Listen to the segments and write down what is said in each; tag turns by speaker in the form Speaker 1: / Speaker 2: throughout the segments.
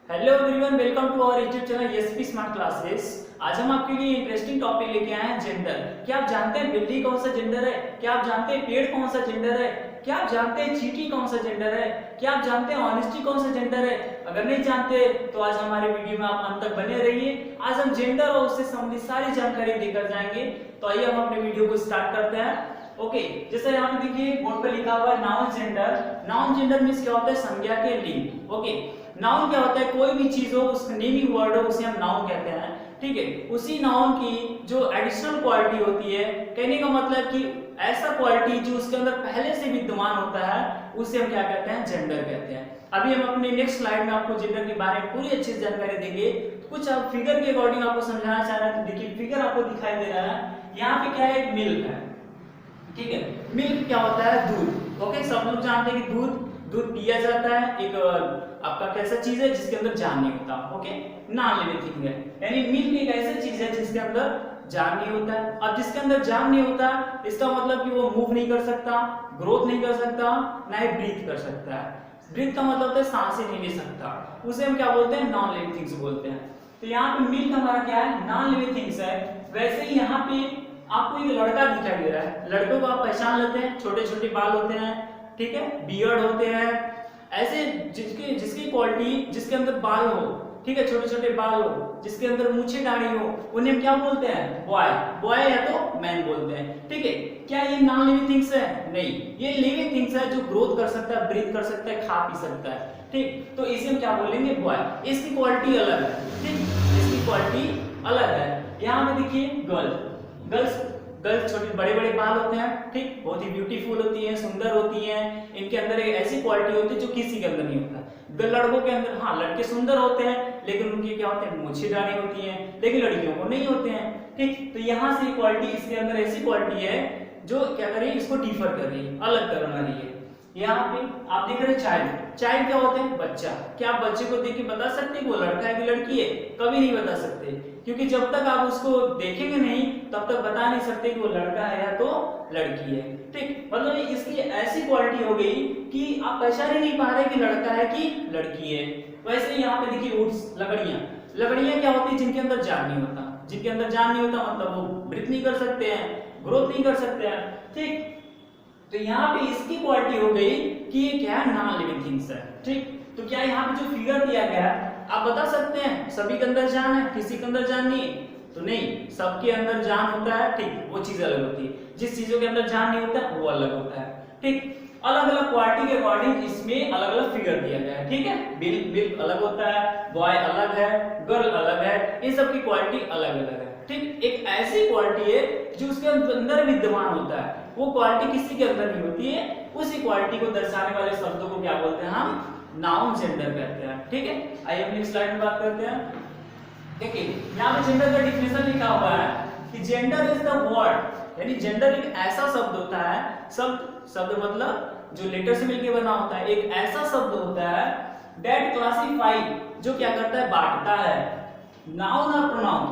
Speaker 1: Hello everyone, welcome to our YouTube channel SP smart classes. आज हम आपके लिए इंटरेस्टिंग टॉपिक लेके आए हैं जेंडर। क्या आप जानते हैं बिल्ली कौन सा जेंडर है? क्या आप जानते हैं पेड़ कौन सा जेंडर है? क्या आप जानते हैं चींटी कौन सा जेंडर है? क्या आप जानते हैं ऑनेस्टी कौन सा जेंडर है? अगर नहीं जानते तो आज हमारे वीडियो में आप अंत तक बने रहिए। आज हम जेंडर और उससे संबंधित सारी जानकारी देकर जाएंगे। तो आइए हम अपने वीडियो को स्टार्ट करते हैं। ओके, जैसे यहाँ पे देखिए बोर्ड पे लिखा हुआ है noun gender. Noun gender means क्या होता है? संज्ञा के लिंग। ओके, नाउन क्या होता है? कोई भी चीज हो, उसका नेमिंग वर्ड हो, उसे हम नाउन कहते हैं। ठीक है, उसी नाउन की जो एडिशनल क्वालिटी होती है, कहने का मतलब कि ऐसा क्वालिटी जो उसके अंदर पहले से विद्यमान होता है, उसे हम क्या कहते हैं? जेंडर कहते हैं। अभी हम अपने नेक्स्ट स्लाइड में आपको जेंडर के बारे में पूरी अच्छी जानकारी देंगे। कुछ आप फिगर के अकॉर्डिंग आपको समझाना चाह रहे हैं। तो देखिए फिगर आपको दिखाई दे रहा है, यहाँ पे क्या है? एक मिल्क है। ठीक है, मिल्क क्या होता है? दूध। ओके, सब लोग जानते हैं कि दूध पिया जाता है। एक आपका कैसा चीज है जिसके अंदर जान नहीं होता? ओके, नॉन लिविंग थिंग है, यानी मिल्क एक ऐसा चीज है जिसके अंदर जान नहीं होता है। अब जिसके अंदर जान नहीं होता, इसका मतलब कि वो मूव नहीं कर सकता, ग्रोथ नहीं कर सकता, ना ही ब्रीथ कर सकता है। ब्रीथ का मतलब होता है सांसें नहीं ले सकता, उसे हम क्या बोलते हैं? नॉन लिविंग थिंग्स बोलते हैं। तो यहाँ पे मिल्क हमारा क्या है? नॉन लिविंग थिंग्स है। वैसे ही यहाँ पे आपको एक लड़का दिखाई दे रहा है। लड़कों को आप पहचान लेते हैं, छोटे छोटे बाल होते हैं, ठीक है, बियर्ड होते हैं, ऐसे जिसकी क्वालिटी, जिसके अंदर बाल हो, ठीक है, छोटे छोटे बाल हो, जिसके अंदर मूछें दाढ़ी हो, उन्हें हम क्या बोलते हैं? बॉय। बॉय या तो मैन बोलते हैं। ठीक है, क्या ये नॉन लिविंग थिंग्स है? नहीं, ये लिविंग थिंग्स है जो ग्रोथ कर सकता है, ब्रीथ कर सकता है, खा पी सकता है। ठीक, तो इसे हम क्या बोलेंगे? बॉय। इसकी क्वालिटी अलग है। ठीक, इसकी क्वालिटी अलग है। यहाँ पे देखिए गर्ल्स छोटे बड़े बड़े बाल होते हैं, ठीक, बहुत ही ब्यूटीफुल होती हैं, सुंदर होती हैं। इनके अंदर एक ऐसी क्वालिटी होती है जो किसी के अंदर नहीं होता। लड़कों के अंदर, हाँ, लड़के सुंदर होते हैं लेकिन उनके क्या होते हैं? मूछें दाढ़ी होती हैं, लेकिन लड़कियों को नहीं होते हैं। ठीक, तो यहाँ से क्वालिटी, इसके अंदर ऐसी क्वालिटी है जो क्या कर रही है? इसको डिफर कर रही है, अलग करना रही है। यहाँ पे आप देख रहे हैं चाइल्ड। चाइल्ड क्या होते हैं? बच्चा। क्या आप बच्चे को देख के बता सकते हैं कि वो लड़का है कि लड़की है? कभी नहीं बता सकते, क्योंकि जब तक आप उसको देखेंगे नहीं तब तक बता नहीं सकते कि वो लड़का है या तो लड़की है। ठीक, मतलब इसकी ऐसी क्वालिटी हो गई कि आप पहचान ही नहीं पा रहे कि लड़का है कि लड़की है। वैसे ही यहाँ पे देखिए वुड्स, लकड़ियां क्या होती है? जिनके अंदर जान नहीं होता। जिनके अंदर जान नहीं होता मतलब वो ब्रीथ नहीं कर सकते हैं, ग्रोथ नहीं कर सकते हैं। ठीक, तो यहाँ पे इसकी क्वालिटी हो गई कि ये क्या है? नॉन लिविंग थिंग्स है। ठीक, तो क्या यहाँ पे जो फिगर दिया गया है, आप बता सकते हैं सभी के अंदर जान है, किसी के अंदर जान नहीं है? तो नहीं, सबके अंदर जान होता है। ठीक, वो चीज अलग होती है। जिस चीजों के अंदर जान नहीं होता वो अलग होता है। ठीक, अलग अलग क्वालिटी के अकॉर्डिंग इसमें अलग अलग फिगर दिया गया है। ठीक है, मिल्क अलग होता है, बॉय अलग है, गर्ल अलग है, इन सब की क्वालिटी अलग अलग है। ठीक, एक ऐसी क्वालिटी है जो उसके अंदर विद्यमान होता है, वो क्वालिटी किसी के अंदर नहीं होती है। उसी क्वालिटी को दर्शाने वाले शब्दों को क्या बोलते हैं? हम नाउन जेंडर कहते हैं। ठीक है, आइए अपनी स्लाइड में बात करते हैं। देखिए यहाँ पे जेंडर का डिफिनेशन लिखा हुआ है कि जेंडर इज द वर्ड, यानी जेंडर एक ऐसा शब्द होता है, शब्द मतलब जो लेटर से मिलकर बना होता है, एक ऐसा शब्द होता है दैट क्लासिफाई, जो क्या करता है? बांटता है नाउन और प्रोनाउन,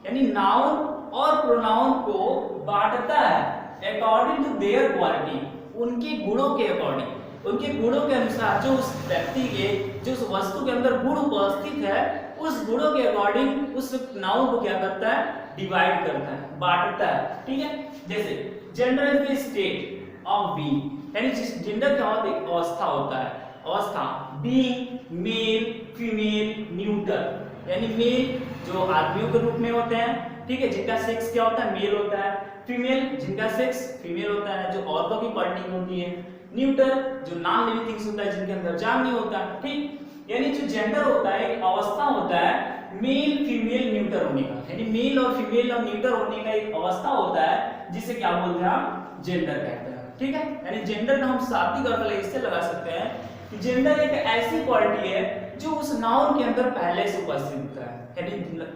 Speaker 1: यानी नाउन और प्रोनाउन को बांटता है अकॉर्डिंग टू देयर क्वालिटी, उनके गुणों के अकॉर्डिंग, उनके गुणों के अनुसार। जो उस व्यक्ति के, जो उस वस्तु के अंदर गुण उपस्थित है, उस गुणों के अकॉर्डिंग उस नाउन को क्या करता है? डिवाइड करता है, बांटता है। ठीक है, जैसे gender is the state of being, यानी जेंडर क्या होता है? एक अवस्था होता है, अवस्था। बीइंग मेल, फीमेल, न्यूटर, यानी मेल जो आदमियों के रूप में होते हैं, ठीक है, जिनका सेक्स क्या होता है? मेल होता है। फीमेल जिनका सेक्स फीमेल होता है, जो औरतों की क्वालिटी होती है। न्यूटर जो नॉन लिविंग थिंग्स होता है, जिनके अंदर जान नहीं होता। ठीक, यानी जो जेंडर होता है एक अवस्था होता है मेल फीमेल न्यूटर होने का, यानी मेल और फीमेल और न्यूटर होने का एक अवस्था होता है, जिसे क्या बोलते हैं? हम जेंडर कहते हैं। ठीक है, यानी जेंडर का हम शाब्दिक अर्थ इससे लगा सकते हैं कि जेंडर एक ऐसी क्वालिटी है जो उस नाउन के अंदर पहले से उपस्थित होता है, यानी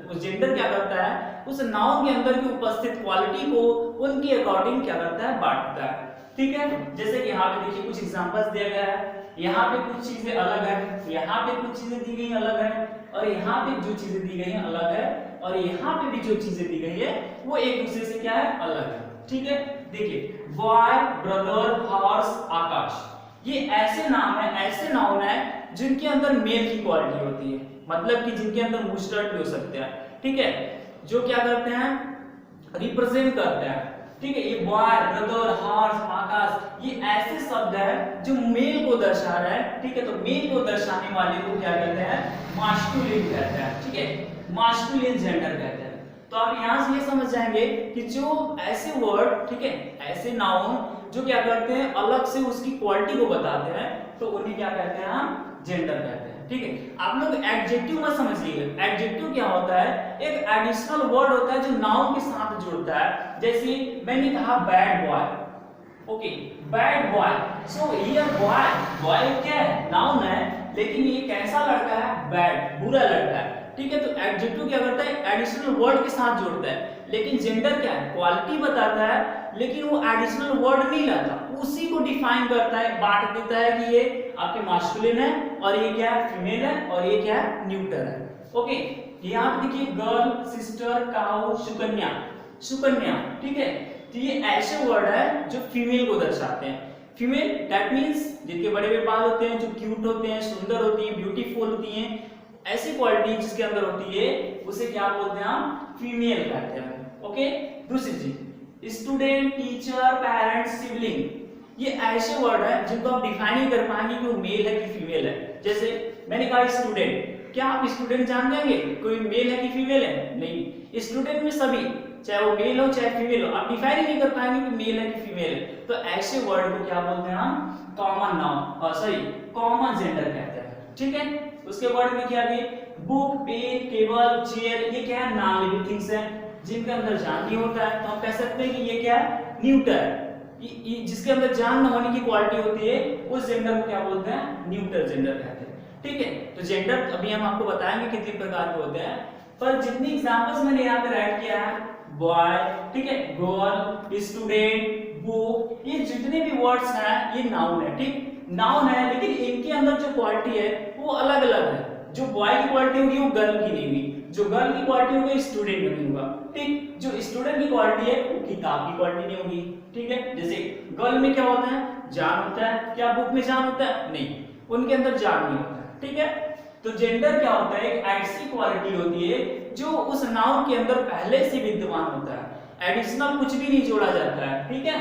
Speaker 1: उस जेंडर क्या करता है? उस नाउन के अंदर की उपस्थित क्वालिटी को उनके अकॉर्डिंग क्या करता है? बांटता है। ठीक है, जैसे कि यहाँ पे देखिए कुछ एग्जांपल्स दिया गया है। यहाँ पे कुछ चीजें अलग है, यहाँ पे कुछ चीजें दी गई अलग है, और यहाँ पे जो चीजें दी गई हैं अलग है, और यहाँ पे भी जो चीजें दी गई है वो एक दूसरे से क्या है? अलग है। ठीक है, देखिए बॉय, ब्रदर, हॉर्स, आकाश, ये ऐसे नाम है, ऐसे नाउन है जिनके अंदर मेल की क्वालिटी होती है, मतलब कि जिनके अंदर मुस्टर्ड भी हो सकते हैं, ठीक है, जो क्या करते हैं, रिप्रेजेंट करते हैं, ठीक है। ये बॉय, ब्रदर, हॉर्स, आकाश, ये ऐसे शब्द है जो मेल को दर्शा रहा है, ठीक है। तो मेल को दर्शाने वाले को क्या कहते हैं, मास्कुलिन कहते हैं, ठीक है, मास्कुलिन जेंडर कहते हैं। तो आप यहां से ये समझ जाएंगे कि जो ऐसे वर्ड, ठीक है, ऐसे नाउन जो क्या करते हैं, अलग से उसकी क्वालिटी को बताते हैं, तो उन्हें क्या कहते हैं, हम जेंडर कहते हैं, ठीक है। आप लोग एडजेक्टिव मत समझिएगा। एडजेक्टिव क्या होता है, एक एडिशनल वर्ड होता है जो नाउन के साथ जुड़ता है। जैसे मैंने कहा bad boy, okay, bad boy, so here boy, boy क्या है, नाउन है, लेकिन ये कैसा लड़का है, बैड, बुरा लड़का है, ठीक है। तो एडजेक्टिव क्या करता है, एडिशनल वर्ड के साथ जोड़ता है। लेकिन जेंडर क्या है, क्वालिटी बताता है, लेकिन वो एडिशनल वर्ड नहीं लाता, उसी को डिफाइन करता है, बांट देता है कि ये आपके मास्कुलिन है और ये क्या है, फीमेल है, और ये क्या है, न्यूटर है, ओके। यहाँ पे देखिए गर्ल, सिस्टर, काऊ, सुकन्या, सुकन्या, ठीक है। तो ये ऐसे वर्ड है जो फीमेल को दर्शाते हैं। फीमेल दैट मींस जिनके बड़े बड़े बाल होते हैं, जो क्यूट होते हैं, सुंदर होती हैं, ब्यूटीफुल होती हैं, ऐसी क्वालिटी जिसके अंदर होती है उसे क्या बोलते हैं, हम फीमेल कहते हैं, ओके। दूसरी चीज स्टूडेंट, टीचर, पेरेंट्स, सिबलिंग, ये ऐसे वर्ड है जिनको आप डिफाइन नहीं कर पाएंगे कि वो मेल है कि फीमेल है। जैसे मैंने कहा स्टूडेंट, क्या आप स्टूडेंट जान जाएंगे कोई मेल है कि फीमेल है, नहीं। स्टूडेंट में सभी, चाहे वो मेल हो चाहे फीमेल हो, आप डिफाइन ही नहीं कर पाएंगे कि मेल है कि फीमेल है। तो ऐसे वर्ड को क्या बोलते हैं, हम common noun, sorry common gender कहते हैं, ठीक है। उसके वर्ड में क्या है, बुक, पेन, टेबल, चेयर, ये क्या है, नॉन लिविंग थिंग्स है जिनके अंदर जान नहीं होता है, तो हम कह सकते हैं कि ये क्या है, न्यूटर है। जिसके अंदर जान न होने की क्वालिटी होती है उस जेंडर को क्या बोलते हैं, न्यूटर जेंडर कहते हैं, ठीक है। तो जेंडर अभी हम आपको बताएंगे कितने प्रकार के होते हैं, पर जितनी एग्जांपल्स मैंने यहाँ पे राइट किया है, बॉय, ठीक है, गर्ल, स्टूडेंट, बुक, ये जितने भी वर्ड्स हैं ये नाउन है, ठीक, नाउन है, लेकिन इनके अंदर जो क्वालिटी है वो अलग अलग है। जो बॉय की क्वालिटी होगी वो गर्ल की नहीं होगी, जो गर्ल की क्वालिटी होगी स्टूडेंट में नहीं होगा, ठीक। जो स्टूडेंट की क्वालिटी है वो किताब की क्वालिटी नहीं होगी, ठीक है। जैसे गर्ल में क्या होता है, जान होता है, क्या बुक में जान होता है, नहीं, उनके अंदर जान नहीं होता, ठीक है। तो जेंडर क्या होता है, एक ऐसी क्वालिटी होती है जो उस नाउन के अंदर पहले से विद्यमान होता है, एडिशनल कुछ भी नहीं जोड़ा जाता है, ठीक है।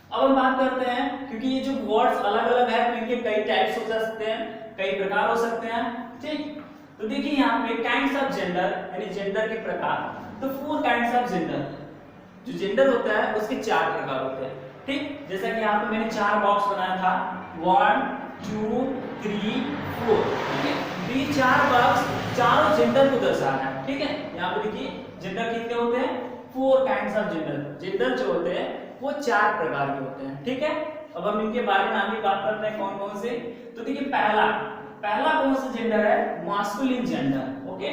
Speaker 1: अब हम बात करते हैं, क्योंकि ये जो वर्ड्स अलग अलग है तो इनके कई टाइप्स हो सकते हैं, कई प्रकार हो सकते हैं, ठीक। तो देखिए यहाँ पे काइंड्स ऑफ जेंडर, यानी जेंडर के प्रकार, तो 4 काइंड्स ऑफ जेंडर, जो जेंडर होता है उसके 4 प्रकार होते हैं, ठीक। जैसा कि यहाँ पे मैंने 4 बॉक्स बनाया था, 1 2 3 4, ठीक है। तो ये 4 बॉक्स चारों जेंडर को दर्शाना है, ठीक है। यहाँ पे देखिए जेंडर कितने होते हैं, 4 काइंड्स ऑफ जेंडर। जेंडर जो होते हैं वो 4 प्रकार के होते हैं, ठीक है। अब हम इनके बारे में आगे बात करते हैं कौन कौन से। तो देखिए पहला कौन सा जेंडर है, मास्कुलिन जेंडर, ओके।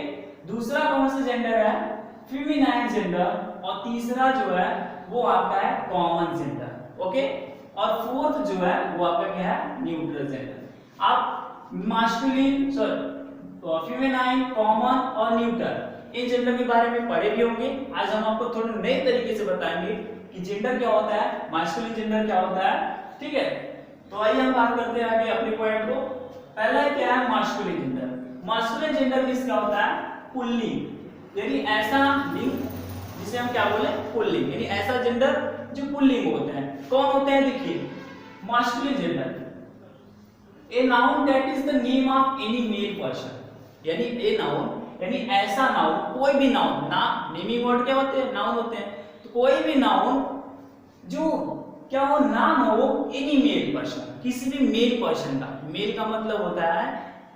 Speaker 1: दूसरा कौन सा जेंडर है, फेमिनाइन जेंडर, और तीसरा जो है वो आपका है कॉमन जेंडर, ओके। और फोर्थ जो है वो आपका क्या है, न्यूट्रल जेंडर। आप मास्कुलिन, सॉरी फेमिनाइन, कॉमन और न्यूट्रल इन जेंडर के बारे में पढ़े भी होंगे। आज हम आपको थोड़े नए तरीके से बताएंगे कि जेंडर क्या होता है, मास्कुलिन जेंडर क्या होता है, ठीक है। तो आइए हम बात करते हैं आगे अपने पॉइंट को। पहला क्या है, masculine gender. Masculine gender means क्या होता है, पुल्लिंग, यानी ऐसा लिंग जिसे हम क्या बोले, पुल्लिंग, यानी ऐसा जेंडर जो पुल्लिंग होते हैं। कौन होते हैं, देखिए masculine gender, a noun that is the name of any male person, यानी ए नाउन यानी ऐसा नाउन, कोई भी नाउन, ना नेमिंग वर्ड क्या होते हैं, नाउन होते हैं, तो कोई भी नाउन जो क्या हो, नाम हो एनी मेल पर्सन, किसी भी मेल पर्सन का। मेल का मतलब होता है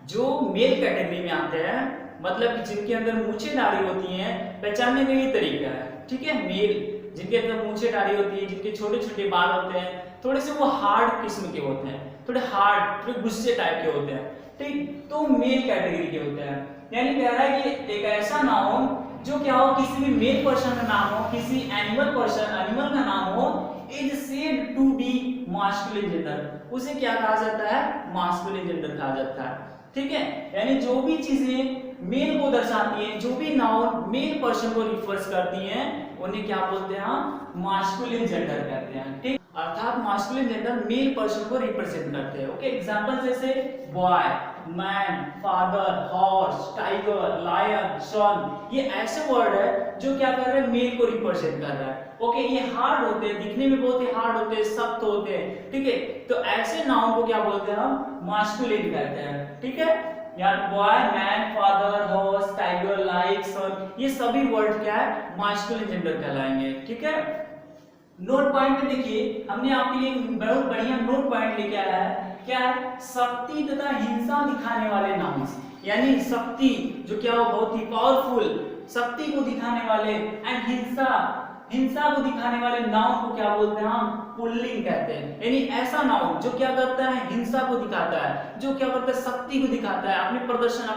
Speaker 1: जो मेल कैटेगरी में आते हैं, मतलब कि जिनके अंदर मूछें दाढ़ी होती हैं, पहचानने का ये तरीका है, ठीक है। मेल जिनके अंदर मूछें दाढ़ी होती है, जिनके छोटे छोटे बाल होते हैं, थोड़े से वो हार्ड किस्म के होते हैं, थोड़े हार्ड, थोड़े गुस्से टाइप के होते हैं, ठीक, तो मेल कैटेगरी के होते हैं। यानी कह रहा है कि एक ऐसा नाउन जो क्या हो, किसी भी मेल पर्सन का नाम हो, किसी एनिमल का नाम हो, is said to be masculine gender, उसे क्या कहा जाता है, मास्कुलिन जेंडर कहा जाता है, ठीक है। यानी जो भी चीजें मेल को दर्शाती हैं, जो भी नाउन मेल पर्सन को रिफर्स करती हैं, उन्हें क्या बोलते हैं, हम मास्कुलिन जेंडर कहते हैं, ठीक। अर्थात मास्कुलिन जेंडर मेल पर्सन को रिप्रेजेंट करते हैं। ओके, एग्जांपल जैसे boy, man, father, horse, tiger, lion, son, ये ऐसे वर्ड है जो क्या कर रहे हैं, मेल को रिप्रेजेंट कर रहा है। ओके, ये हार्ड होते हैं, दिखने में बहुत ही हार्ड होते हैं, सख्त होते हैं, ठीक है। तो ऐसे नाउन को क्या बोलते हैं हम, मास्कुलिन कहते हैं, ठीक है। यार boy, man, father, horse, tiger, like, son, ये सभी वर्ड क्या है, मास्कुलिन जेंडर कहलाएंगे, ठीक है। नोट पॉइंट में देखिए, हमने आपके लिए बहुत बढ़िया नोट पॉइंट लेके आया है, क्या है, शक्ति तथा हिंसा दिखाने वाले नाउन्स, यानी शक्ति जो क्या हो, बहुत ही पावरफुल, शक्ति को दिखाने वाले, एंड हिंसा को दिखाने वाले नाउन को क्या बोलते हैं हम, पुल्लिंग कहते हैं। यानी ऐसा नाउन जो क्या करता है, हिंसा को दिखाता है, जो क्या करता है, शक्ति को दिखाता है, अपने प्रदर्शन,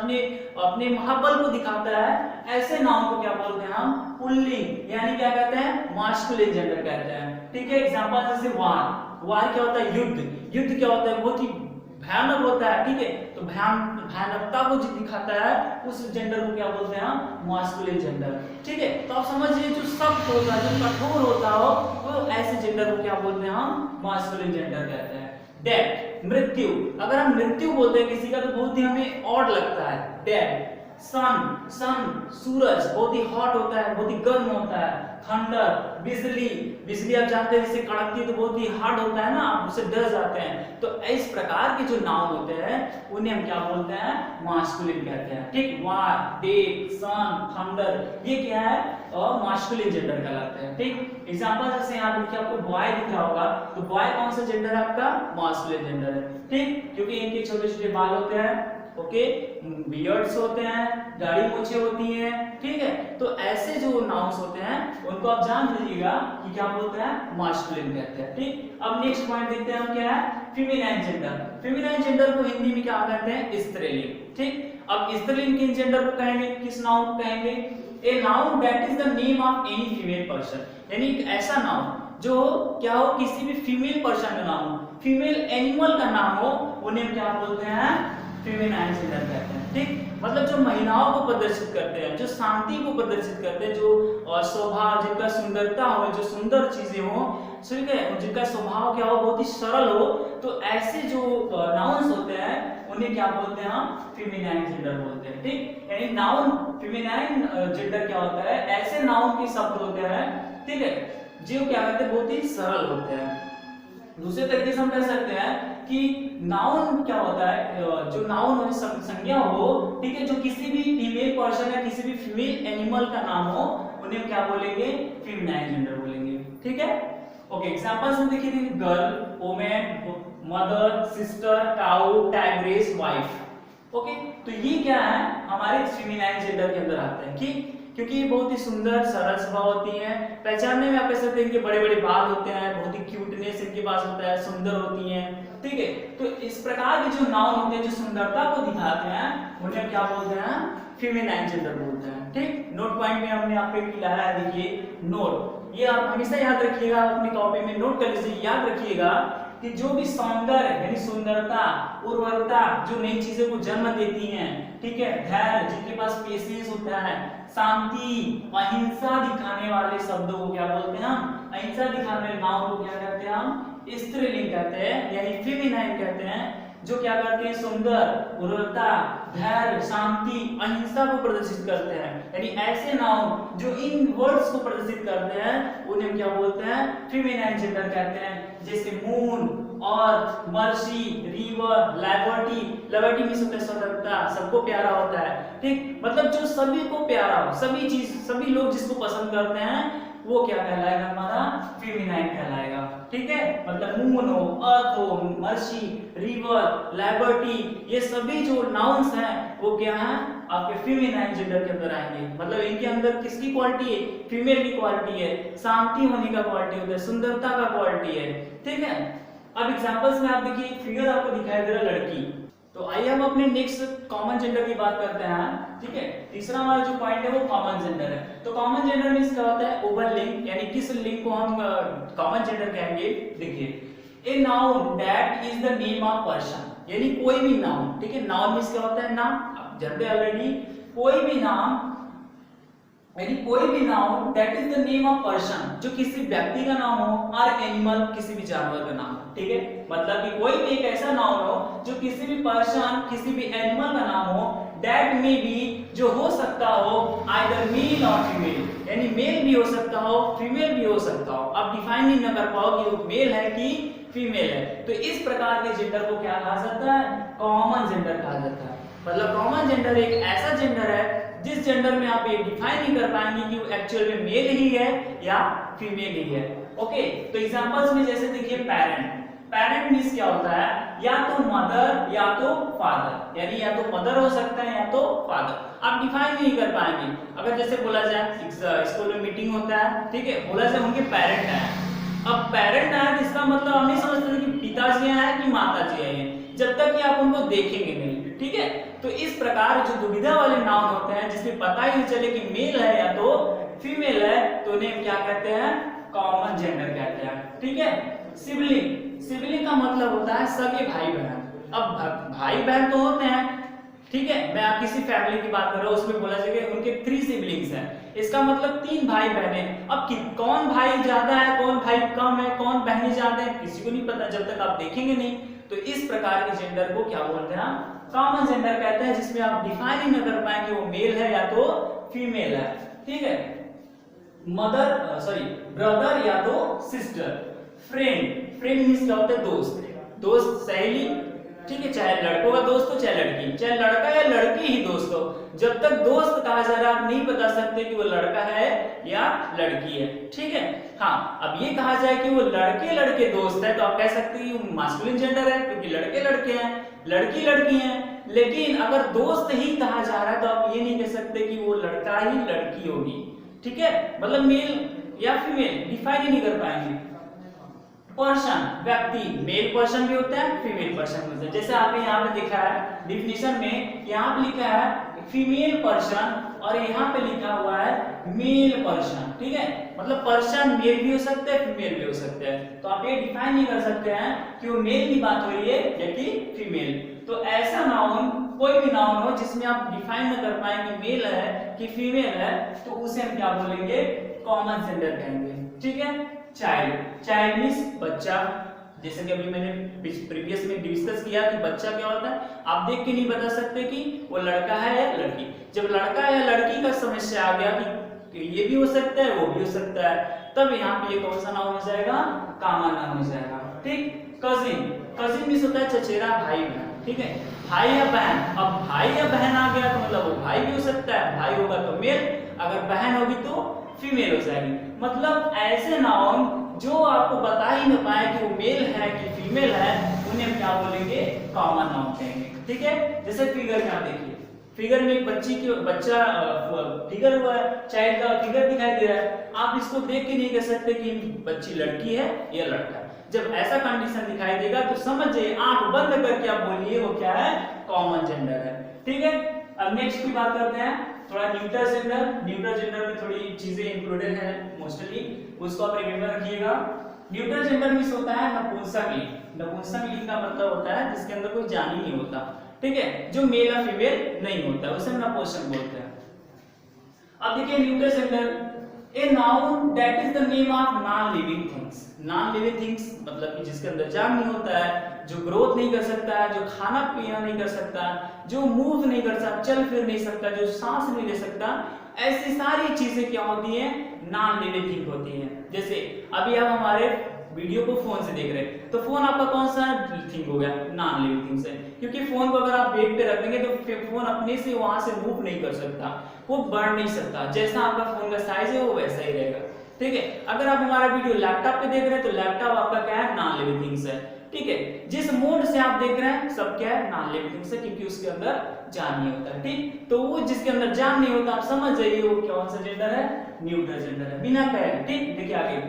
Speaker 1: अपने महाबल को दिखाता है, ऐसे नाउन को क्या बोलते हैं हम, पुल्लिंग, यानी क्या कहते हैं, मास्कुलिन जेंडर कहते हैं, ठीक है। एग्जांपल जैसे वार क्या होता है, युद्ध क्या होता है, बहुत ही भयानक होता है, ठीक है। तो भयानकता को जो दिखाता है उस जेंडर को क्या बोलते हैं हम, मास्कुलिन जेंडर, ठीक है। तो आप समझिए, जो सख्त होता है, जो कठोर होता हो, वो ऐसे जेंडर को क्या बोलते हैं हम, मास्कुलिन जेंडर कहते हैं। डेथ, मृत्यु, अगर हम मृत्यु बोलते हैं किसी का तो बहुत ही हमें ऑड लगता है, डेथ। सन, सूरज बहुत ही हॉट होता है, बहुत ही गर्म होता है। थंडर, बिजली आप जानते हैं जैसे कड़कती है तो बहुत ही हार्ड होता है ना, आप उससे डर जाते हैं। तो इस प्रकार के जो नाउन होते हैं उन्हें हम क्या बोलते हैं, मास्कुलिन कहते हैं, ठीक। वार, डे, सन, थंडर, ये क्या है, और मास्कुलिन जेंडर कहलाते हैं, ठीक। एग्जांपल जैसे यहाँ देखिए, आपको बॉय दिख रहा होगा, तो बॉय कौन सा जेंडर है आपका, मास्कुलिन जेंडर है, ठीक, क्योंकि इनके छोटे छोटे बाल होते हैं, ओके, बियर्ड्स होते हैं, दाढ़ी मूछें होती हैं, ठीक है। तो ऐसे जो नाउन्स होते हैं उनको आप जान लीजिएगा कि क्या बोलते हैं, मास्कुलिन कहते हैं, ठीक। अब नेक्स्ट पॉइंट देखते हैं हम, क्या है, फेमिनाइन जेंडर। फेमिनाइन जेंडर को हिंदी में क्या कहते हैं, स्त्रीलिंग, ठीक। अब स्त्रीलिंग किन जेंडर को कहेंगे, किस नाउन को कहेंगे, a noun that is the name of any female person, यानी एक ऐसा नाउन जो क्या हो, किसी भी फीमेल पर्सन का नाम हो, फीमेल एनिमल का नाम हो, उन्हें क्या बोलते हैं, फेमिनाइन जेंडर कहते हैं, ठीक। मतलब जो महिलाओं को प्रदर्शित करते हैं, जो शांति को प्रदर्शित करते हैं, जो स्वभाव, जिनका सुंदरता हो, जो सुंदर चीजें हो, ठीक है, जिनका स्वभाव क्या हो, बहुत ही सरल हो, तो ऐसे जो नाउन्स होते हैं उन्हें क्या बोलते हैं हम, फेमिनाइन जेंडर बोलते हैं, ठीक। यानी नाउन फेमिनाइन जेंडर क्या होता है, ऐसे नाउन के शब्द होते हैं, ठीक है, जो क्या कहते हैं, बहुत ही सरल होते हैं। दूसरे तरीके से हम कह सकते हैं कि नाउन क्या होता है, जो नाउन संज्ञा हो, ठीक है, जो किसी भी फीमेल पर्सन या किसी भी फीमेल एनिमल का नाम हो, उन्हें क्या बोलेंगे, फेमिनाइन जेंडर बोलेंगे, ठीक है। ओके, एग्जांपल्स में देखिए, girl, women, mother, sister, cow, tigress, wife. Okay, तो ये क्या है, हमारे फेमिनाइन जेंडर के अंदर आते हैं, ठीक, क्योंकि ये बहुत ही सुंदर सरल स्वभाव होती हैं, पहचानने में आप कह सकते हैं कि बड़े बड़े बाल होते हैं, बहुत ही क्यूटनेस इनके पास होता है, सुंदर होती हैं, ठीक है। तो इस प्रकार के जो नाउन होते हैं, जो सुंदरता को दिखाते हैं, उन्हें क्या बोलते हैं, फेमिनाइन जेंडर बोलते हैं, ठीक। नोट पॉइंट में हमने आपको लिखा है, देखिए नोट, ये आप हमेशा याद रखिएगा, अपनी कॉपी में नोट कर लीजिए, याद रखिएगा कि जो भी सौंदर्य यानी सुंदरता, उर्वरता, जो नई चीजों को जन्म देती हैं, ठीक है, धैर्य, जिनके पास पेशेंस होता है, शांति, अहिंसा दिखाने वाले शब्दों को क्या बोलते हैं हम, अहिंसा दिखाने वाले नाउन को क्या कहते हैं हम, स्त्रीलिंग कहते हैं, यानी फेमिनाइन कहते हैं, जो क्या करते हैं, सुंदर, उर्वरता, धैर्य, शांति, अहिंसा को प्रदर्शित करते हैं। यानी ऐसे नाउन जो इन वर्ड्स को प्रदर्शित करते हैं उन्हें क्या बोलते हैं, फेमिनाइन जेंडर कहते हैं। जैसे मून, अर्थ, मर्सी, रिवर, लिबर्टी में स्वतंत्रता, सबको प्यारा होता है, ठीक। मतलब जो सभी को प्यारा हो, सभी चीज, सभी लोग जिसको पसंद करते हैं वो क्या कहलाएगा, हमारा फेमिनाइन कहलाएगा, ठीक है। मतलब मून हो, अर्थ हो, मर्सी, रिवर, लिबर्टी, ये सभी जो नाउन्स हैं वो क्या हैं, आपके फेमिनाइन जेंडर के अंदर आएंगे। मतलब इनके अंदर किसकी क्वालिटी है, फीमेल की क्वालिटी है, शांति होने का क्वालिटी होता है, सुंदरता का क्वालिटी है, ठीक है। अब एग्जांपल्स में आप देखिए, फिगर आपको दिखाई दे रहा है लड़की, तो आइए हम अपने नेक्स्ट कॉमन जेंडर की बात करते हैं, ठीक है। तीसरा हमारा जो पॉइंट है वो कॉमन जेंडर है। तो कॉमन जेंडर मींस क्या होता है, उभय लिंग, यानी किस लिंग को हम कॉमन जेंडर कहेंगे। देखिए, a noun that is the name of person, यानी कोई भी नाउन, ठीक है। नाउन मींस क्या होता है, नाम, आप जानते हैं ऑलरेडी, कोई भी नाम यानी कोई भी noun that is the name of person, जो किसी व्यक्ति का नाम हो, और एनिमल किसी भी जानवर का नाम हो, ठीक है। मतलब कि कोई भी एक ऐसा नाउन हो जो किसी भी पर्सन, किसी भी एनिमल का नाम हो, दैट मे बी, जो हो सकता हो आइदर मेल और फीमेल, यानी मेल भी हो सकता हो, फीमेल भी हो सकता हो। आप डिफाइन नहीं कर पाओ कि वो मेल है कि फीमेल है। तो इस प्रकार के जेंडर को क्या कहा जाता है? कॉमन जेंडर कहा जाता है। मतलब कॉमन जेंडर एक ऐसा जेंडर है जिस जेंडर में आप ये डिफाइन नहीं कर पाएंगे कि वो एक्चुअल में मेल ही है या फीमेल ही है। ओके, तो एग्जांपल्स में जैसे देखिए पेरेंट, पेरेंट मींस क्या होता है? या तो मदर या तो फादर, यानी या तो मदर हो सकता है या तो फादर। आप डिफाइन नहीं कर पाएंगे। अगर जैसे बोला जाए स्कूल में मीटिंग होता है, ठीक है, बोला जाए उनके पेरेंट हैं, अब पेरेंट है तो इसका मतलब हम नहीं समझते कि पिताजी हैं कि माताजी हैं, जब तक कि आप उनको देखेंगे नहीं, ठीक है। तो इस प्रकार जो दुविधा वाले नाउन होते हैं जिसमें पता ही नहीं चले कि मेल है या तो फीमेल है, तो उन्हें क्या कहते हैं? कॉमन जेंडर कहते हैं, ठीक है। सिबलिंग, सिबलिंग का मतलब होता है सगे भाई बहन। अब भाई बहन तो होते हैं, ठीक है, मैं आप किसी फैमिली की बात कर रहा हूँ, उसमें बोला जाएगा उनके 3 सिबलिंग्स हैं, इसका मतलब 3 भाई बहन हैं। अब कौन भाई ज्यादा है, कौन भाई कम है, कौन बहनें ज्यादा है, किसी को नहीं पता जब तक आप देखेंगे नहीं। तो इस प्रकार के जेंडर को क्या बोलते हैं? कॉमन जेंडर कहते हैं, जिसमें आप डिफाइन ही न कर पाएंगे वो मेल है या तो फीमेल है, ठीक है। मदर ब्रदर या तो सिस्टर। फ्रेंड, फ्रेंड मींस क्या होता है? दोस्त, दोस्त, सहेली, ठीक है, चाहे लड़कों का दोस्त हो चाहे लड़की, चाहे लड़का या लड़की ही दोस्त हो, जब तक दोस्त कहा जा रहा है आप नहीं बता सकते कि वो लड़का है या लड़की है, ठीक है। हाँ, अब ये कहा जाए कि वो लड़के लड़के दोस्त है तो आप कह सकते हैं कि मास्कुलिन जेंडर है, क्योंकि लड़के लड़के हैं, लड़की लड़की हैं। लेकिन अगर दोस्त ही कहा जा रहा है तो आप ये नहीं कह सकते कि वो लड़का ही लड़की होगी, ठीक है। मतलब मेल या फीमेल डिफाइन ही नहीं कर पाएंगे। पर्सन, व्यक्ति, मेल पर्सन भी होता है, फीमेल पर्सन भी होता है। जैसे आपने यहाँ पे देखा है डिफिनेशन में, यहाँ पे लिखा है फीमेल पर्सन और यहाँ पे लिखा हुआ है मेल पर्सन, ठीक है। मतलब पर्सन मेल भी हो सकता है, फीमेल भी हो सकता है। तो आप ये डिफाइन नहीं कर सकते हैं कि वो मेल की बात हो रही है या कि फीमेल। तो ऐसा नाउन, कोई भी नाउन हो जिसमें आप डिफाइन न कर पाए कि मेल है कि फीमेल है, तो उसे हम क्या बोलेंगे? कॉमन जेंडर कहेंगे, ठीक है। चाइल्ड, चाइल्ड मींस बच्चा, जैसे कि अभी मैंने प्रीवियस में डिस्कस किया कि बच्चा क्या होता है, आप देख के नहीं बता सकते कि वो लड़का है या लड़की। जब लड़का या लड़की का समस्या आ गया कि ये भी हो सकता है वो भी हो सकता है, तब यहाँ पे ये कौन सा नाउन हो जाएगा? कॉमन नाउन हो जाएगा, ठीक। कजिन, कजिन मींस होता है चचेरा भाई बहन, ठीक है, भाई या बहन। अब भाई या बहन आ गया तो मतलब वो भाई भी हो सकता है, भाई होगा तो मेल, अगर बहन होगी तो फीमेल हो जाएगी। मतलब ऐसे नाउन जो आपको बता ही न पाए कि वो मेल है कि फीमेल है, उन्हें हम क्या बोलेंगे? कॉमन नाउन कहेंगे, ठीक है। जैसे फिगर में आप देखिए, फिगर में एक बच्चा फिगर हुआ है, चाइल्ड का फिगर दिखाई दे रहा है, आप इसको देख के नहीं कह सकते कि बच्ची लड़की है या लड़का है। जब ऐसा कंडीशन दिखाई देगा तो समझ जाइए, आंख बंद करके आप बोलिए वो क्या है? कॉमन जेंडर है, ठीक है। अब नेक्स्ट की बात करते हैं थोड़ा न्यूट्रल जेंडर। न्यूट्रल जेंडर में थोड़ी चीजें इंक्लूडेड है मोस्टली, उसको आप रिमेंबर रखिएगा। न्यूट्रल जेंडर मींस होता है नपुंसक लिंग। नपुंसक लिंग का मतलब होता है जिसके अंदर कोई जान ही नहीं होता, ठीक है, जो मेल या फीमेल नहीं होता, उसे नपुंसक बोलते हैं। अब देखिए neutral gender, a noun that is the name of non living things. Non living things मतलब कि जिसके अंदर जान नहीं होता है, जो ग्रोथ नहीं कर सकता है, जो खाना पीना नहीं कर सकता, जो मूव नहीं कर सकता, चल फिर नहीं सकता, जो सांस नहीं ले सकता, ऐसी सारी चीजें क्या होती हैं? नॉन लिविंग थिंग होती हैं। जैसे अभी आप हमारे वीडियो को फोन से देख रहे हैं, तो फोन आपका कौन सा थिंग हो गया? नॉन लिविंग थिंग्स है, क्योंकि फोन को अगर आप बेड पे रख देंगे तो फोन अपने से वहां से मूव नहीं कर सकता, वो बढ़ नहीं सकता, जैसा आपका फोन का साइज है वो वैसा ही रहेगा, ठीक है। अगर आप हमारा वीडियो लैपटॉप पे देख रहे हैं तो लैपटॉप आपका क्या है? नॉन लिविंग थिंग्स है, ठीक है। जिस मोड से आप देख रहे हैं सब क्या है? नॉन लिविंग थिंग्स है, क्योंकि उसके अंदर जान नहीं होता, ठीक। तो वो जिसके अंदर जान नहीं होता, आप समझ जाइए वो कौन सा जेंडर है? न्यूट्रल जेंडर है, बिना कहे, ठीक। देखिए आगे,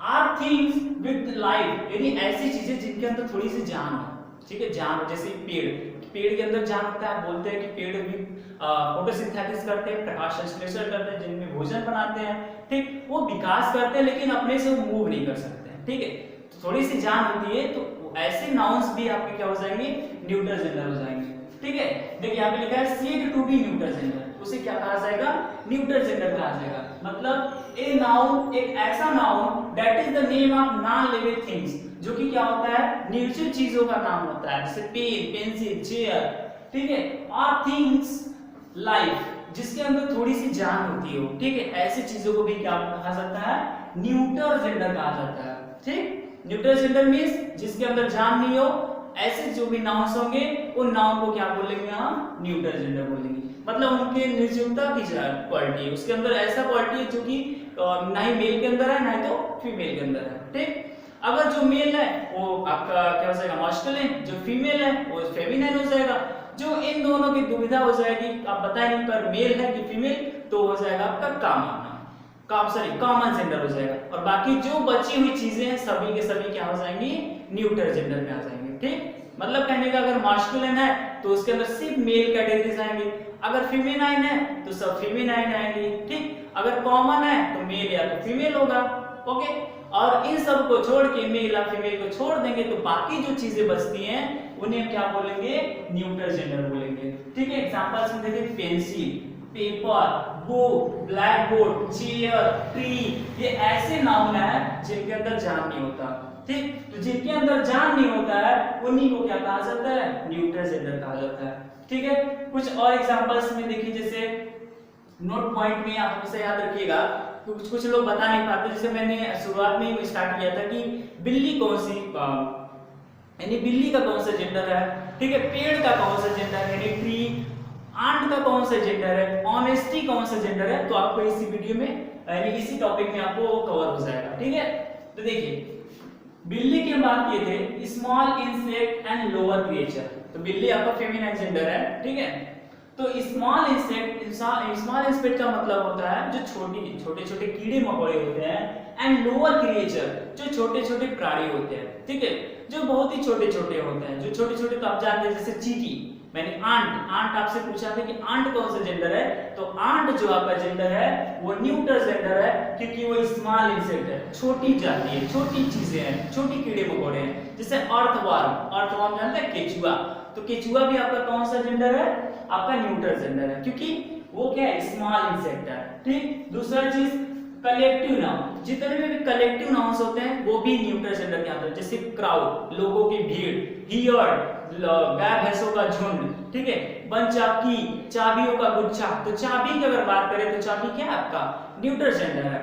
Speaker 1: आर थिंग्स विद लाइफ, यानी ऐसी चीजें जिनके अंदर थोड़ी सी जान हो, ठीक है, जान। जैसे पेड़, पेड़ के अंदर जान होता है, बोलते हैं कि पेड़ भी फोटोसिंथेसिस करते हैं, प्रकाश संश्लेषण करते हैं, जिनमें भोजन बनाते हैं, ठीक, वो विकास करते हैं, लेकिन अपने से वो मूव नहीं कर सकते, ठीक है। तो थोड़ी सी जान होती है, तो ऐसे नाउन्स भी आपके क्या हो जाएंगे? न्यूट्रल जेंडर हो जाएंगे। ठीक है। देखिए यहाँ पे लिखा है said to be neuter gender, उसे क्या कहा जाएगा, न्यूटर जेंडर कहा जाएगा। मतलब ए नाउन, एक ऐसा noun that is the name of non living things, जो कि क्या होता है, निर्जीव चीजों का नाम होता है, जैसे पेन, पेंसिल, चेयर, ठीक है, और थिंग्स लाइफ, जिसके अंदर थोड़ी सी जान होती हो, ठीक है, ऐसी चीजों को भी क्या कहा जाता है, न्यूटर जेंडर कहा जाता है। ठीक, न्यूटर जेंडर मींस जिसके अंदर जान नहीं हो, ऐसे जो भी नाउन्स होंगे उन नाउन को क्या बोलेंगे हम, न्यूटर जेंडर बोलेंगे। मतलब उनके निर्जीवता की क्वालिटी है, उसके अंदर ऐसा क्वालिटी है जो कि ना ही मेल के अंदर है ना ही तो फीमेल के अंदर है। ठीक, अगर जो मेल है वो आपका क्या हो जाएगा, मास्कुलिन, जो फीमेल है वो फेमिनिन हो जाएगा। जो इन दोनों की दुविधा हो जाएगी, आप बता नहीं पर मेल है कि फीमेल, तो हो जाएगा आपका कॉमन जेंडर हो जाएगा। और बाकी जो बची हुई चीजें हैं सभी के सभी क्या हो जाएंगी, न्यूटर जेंडर में आ जाएंगे। ठीक, मतलब कहने का अगर मास्कुलिन है तो उसके अंदर सिर्फ मेल कैटेगरीज आएंगे, अगर फेमिनाइन है तो सब फेमिनाइन आएंगे। ठीक, अगर कॉमन है तो मेल या तो फीमेल होगा। ओके, और इन सब को छोड़ के, मेल या फीमेल को छोड़ देंगे तो बाकी जो चीजें बचती हैं उन्हें हम क्या बोलेंगे, न्यूटर जेंडर बोलेंगे। ठीक है, एग्जांपल्स में देखिए pencil, paper, book, black board, chair, tree, ये ऐसे नाउन है जिनके अंदर जान नहीं होता। ठीक, तो जिनके अंदर जान नहीं होता है उन्हीं को क्या कहा जाता है, न्यूटर जेंडर कहा जाता है। ठीक है, कुछ और एग्जांपल्स में देखिए, जैसे नोट पॉइंट में आप हमेशा याद रखिएगा, कुछ लोग बता नहीं पाते। जैसे मैंने शुरुआत में ही स्टार्ट किया था कि बिल्ली कौन सी, यानी बिल्ली का कौन सा जेंडर है, ठीक है, पेड़ का कौन सा जेंडर है, यानी ट्री, आंट का कौन सा जेंडर है, ऑनेस्टी कौन सा जेंडर है, तो आपको इसी वीडियो में यानी इसी टॉपिक में आपको कवर हो जाएगा। ठीक है, तो देखिए बिल्ली की हम बात किए थे, small insect and lower creature, तो बिल्ली आपका फेमिनाइन जेंडर है। ठीक है, तो स्मॉल इंसेक्ट का मतलब होता है जो छोटे छोटे कीड़े मकोड़े होते हैं, एंड लोअर क्रिएचर जो छोटे छोटे प्राणी होते हैं। ठीक है, जो बहुत ही छोटे छोटे होते हैं, जो छोटे छोटे तो आप जानते हैं, जैसे चींटी, मैंने आंट आपसे पूछा था कि आंट कौन सा जेंडर है, तो आंट जो आपका जेंडर है वो न्यूटर जेंडर है, क्योंकि वो स्मॉल इंसेक्ट है, छोटी जाति है, छोटी चीजें हैं, छोटी कीड़े मकोड़े हैं। जैसे अर्थवर्म जानते हैं, केचुआ, तो केचुआ भी आपका कौन सा जेंडर है, आपका न्यूटर जेंडर है, क्योंकि वो क्या है, स्मॉल इंसेक्ट है। ठीक, दूसरा चीज कलेक्टिव नाउन, जितने भी कलेक्टिव नाउन्स होते हैं वो भी न्यूटर जेंडर के आते हैं, जैसे क्राउड, लोगों की भीड़, हियर्ड, गाय भैंसों का झुंड, ठीक है, बंच ऑफ की, चाबियों का गुच्छा, तो चाबी की अगर बात करें तो चाबी क्या है आपका, न्यूटर जेंडर है।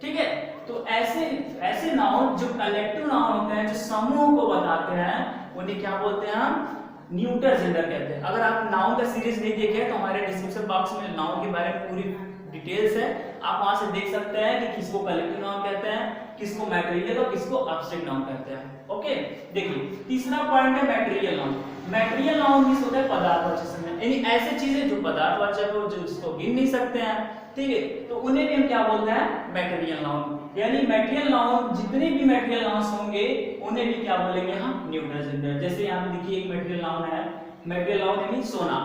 Speaker 1: ठीक है, तो ऐसे नाउन जो कलेक्टिव नाउन होते हैं, जो समूह को बताते हैं, उन्हें क्या बोलते हैं हम, न्यूटर जेंडर कहते हैं। अगर आप नाउन का सीरीज नहीं देखे तो हमारे डिस्क्रिप्शन बॉक्स में नाउन के बारे में पूरी डिटेल्स है, आप वहां से देख सकते हैं कि किसको कलेक्टिव नाउन कहते हैं, किसको मैटेरियल और किसको एब्स्ट्रैक्ट नाउन कहते हैं। ओके, देखिए तीसरा पॉइंट है material noun. Material noun means होता है पदार्थवाचक संज्ञा, यानी ऐसी चीजें जो पदार्थवाचक हो, जो जिसको गिन नहीं सकते हैं, ठीक है, तो उन्हें भी हम क्या बोलते हैं, मैटेरियल नाउन। यानी मैटेरियल नाउन, जितने भी मैटेरियल नाउन्स होंगे उन्हें भी क्या बोलेंगे हम, न्यूटर जेंडर। जैसे यहाँ पे देखिए एक मैटेरियल नाउन है, मैटेरियल नाउन यानी सोना।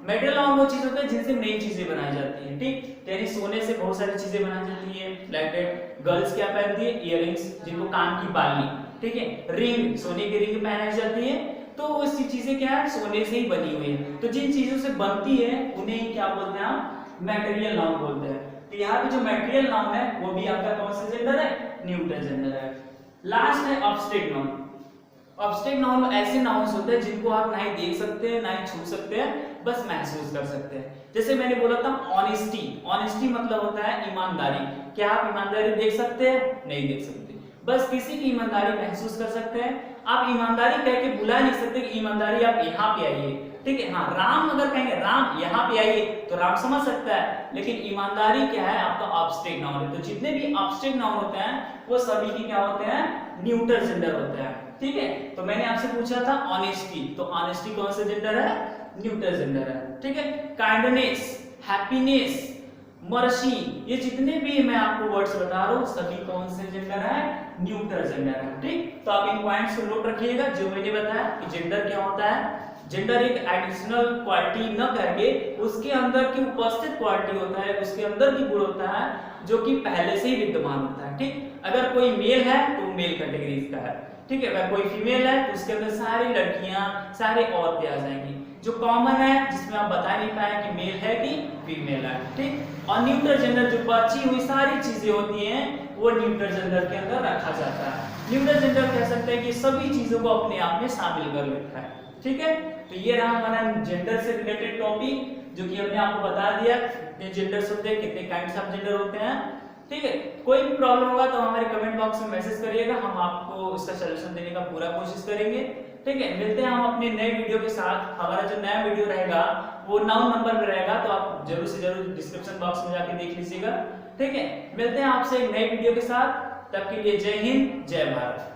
Speaker 1: मेटल नाउन वो चीज होता है जिनसे नई चीजें बनाई जाती हैं। ठीक, यानी सोने से बहुत सारी चीजें बनाई जाती है, लाइक दैट गर्ल्स क्या पहनती है, इयररिंग्स, जिनको कान की बाली, ठीक है, रिंग, सोने की रिंग पहनाई जाती है, तो वो चीजें क्या है, सोने से ही बनी हुई है। तो जिन चीजों से बनती है उन्हें क्या बोलते हैं हम, मैटेरियल नाउन बोलते हैं। तो यहाँ पे जो मैटेरियल नाउन है वो भी आपका कौन सा जेंडर है, न्यूटर जेंडर है। लास्ट है एब्स्ट्रैक्ट नाउन। एब्स्ट्रैक्ट नाउन ऐसे नाउन्स होते हैं जिनको आप ना ही देख सकते हैं ना ही छू सकते हैं, बस महसूस कर सकते हैं। जैसे मैंने बोला था ऑनेस्टी, ऑनेस्टी मतलब होता है ईमानदारी। क्या आप ईमानदारी देख सकते हैं, नहीं देख सकते, बस किसी की ईमानदारी महसूस कर सकते हैं। आप ईमानदारी कह के बुला नहीं सकते कि ईमानदारी आप यहाँ पे आइए, ठीक है। हाँ, राम अगर कहेंगे राम यहाँ पे आइए तो राम समझ सकता है, लेकिन ईमानदारी क्या है, आपका एब्स्ट्रैक्ट नाउन है। तो जितने भी एब्स्ट्रैक्ट नाउन होते हैं वो सभी की क्या होते हैं, न्यूटर जेंडर होते हैं। ठीक है, तो मैंने आपसे पूछा था ऑनेस्टी, तो ऑनेस्टी कौन सा जेंडर है, न्यूटर जेंडर है। ठीक है, काइंडनेस, हैप्पीनेस, मर्सी, ये जितने भी मैं आपको वर्ड्स बता रहा हूँ सभी कौन से जेंडर है, न्यूटर जेंडर है। ठीक, तो आप इन पॉइंट्स को नोट रखिएगा जो मैंने बताया कि जेंडर क्या होता है। जेंडर एक एडिशनल क्वालिटी न करके उसके अंदर की उपस्थित क्वालिटी होता है, उसके अंदर की गुण होता है जो कि पहले से ही विद्यमान होता है। ठीक, अगर कोई मेल है तो मेल कैटेगरी का है, ठीक है, अगर कोई फीमेल है तो उसके अंदर सारी लड़कियां सारे औरतें आ जाएंगी। जो कॉमन है, जिसमें आप बता नहीं पाए कि मेल है कि फीमेल है, ठीक। और न्यूट्रल जेंडर जो बची हुई सारी चीजें होती हैं वो न्यूट्रल जेंडर के अंदर रखा जाता है। न्यूट्रल जेंडर कह सकते हैं कि सभी चीजों को अपने आप में शामिल कर लेता है, ठीक है। तो ये रहा हमारा जेंडर से रिलेटेड टॉपिक, जो कि हमने आपको बता दिया कितने जेंडर्स होते हैं, कितने काइंड्स ऑफ जेंडर होते हैं, ठीक है। कोई भी प्रॉब्लम होगा तो हमारे कमेंट बॉक्स में मैसेज करिएगा, हम आपको इसका सलूशन देने का पूरा कोशिश करेंगे, ठीक है। मिलते हैं हम अपने नए वीडियो के साथ। हमारा जो नया वीडियो रहेगा वो 9 नंबर में रहेगा, तो आप जरूर से जरूर डिस्क्रिप्शन बॉक्स में जाके देख लीजिएगा, ठीक है। मिलते हैं आपसे एक नए वीडियो के साथ, तब के लिए जय हिंद, जय भारत।